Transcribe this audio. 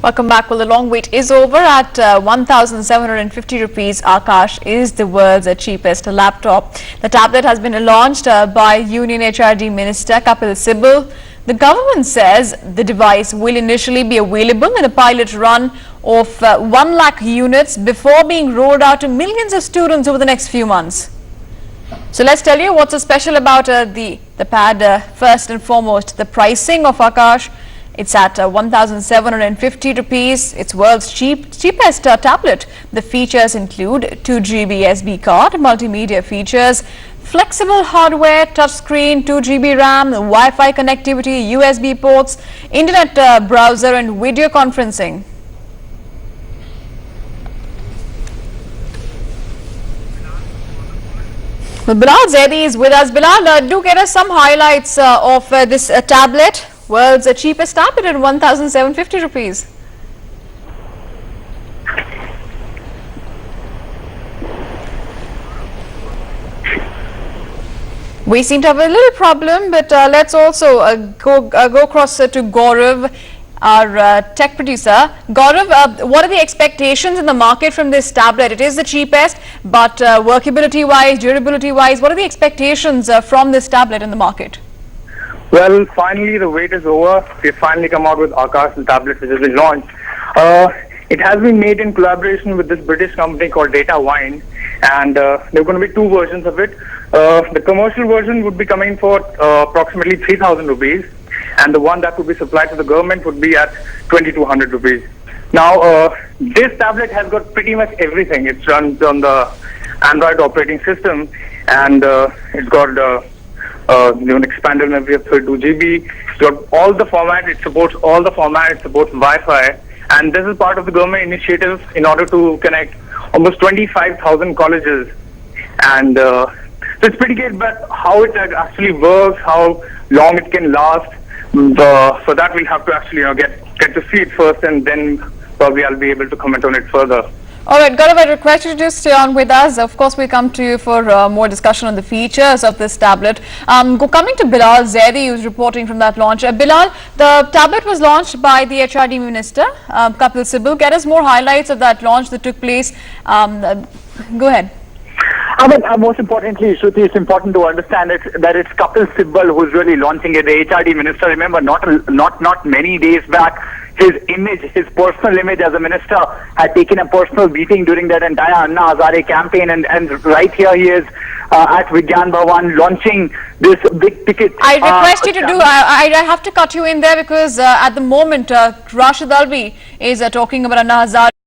Welcome back. Well, the long wait is over. At 1,750 rupees, Aakash is the world's cheapest laptop. The tablet has been launched by Union HRD Minister Kapil Sibal. The government says the device will initially be available in a pilot run of 1 lakh units before being rolled out to millions of students over the next few months. So let's tell you what's so special about the pad. First and foremost, the pricing of Aakash. It's at 1,750 rupees. It's world's cheapest tablet. The features include 2 GB SD card, multimedia features, flexible hardware, touchscreen, 2 GB RAM, Wi-Fi connectivity, USB ports, internet browser and video conferencing. Well, Bilal Zaidi is with us. Bilal, do get us some highlights of this tablet. World's cheapest tablet at 1,750 rupees. We seem to have a little problem, but let's also go across to Gaurav, our tech producer. Gaurav, what are the expectations in the market from this tablet? It is the cheapest, but workability-wise, durability-wise, what are the expectations from this tablet in the market? Well, finally the wait is over. We've finally come out with Aakash, the tablet which has been launched. It has been made in collaboration with this British company called Datawine, and there are going to be 2 versions of it. The commercial version would be coming for approximately 3,000 rupees, and the one that would be supplied to the government would be at 2,200 rupees. Now, this tablet has got pretty much everything. It runs on the Android operating system, and it's got expanded memory of 32 GB. It's got all the format. It supports all the format. It supports Wi-Fi, and this is part of the government initiative in order to connect almost 25,000 colleges. And so it's pretty good, but how it actually works, how long it can last, for that we'll have to actually get to see it first, and then probably I'll be able to comment on it further. All right, Gaurav, I request you to just stay on with us. Of course, we'll come to you for more discussion on the features of this tablet. Coming to Bilal Zaidi, who's reporting from that launch. Bilal, the tablet was launched by the HRD Minister, Kapil Sibal. Get us more highlights of that launch that took place. Go ahead. Most importantly, Shruti, it's important to understand that it's Kapil Sibal who's really launching it. The HRD Minister, remember, not many days back, his image, his personal image as a minister had taken a personal beating during that entire Anna Hazare campaign, and right here he is at Vigyan Bhavan launching this big ticket. I request you to do, I have to cut you in there because at the moment Rashid Alvi is talking about Anna Hazare.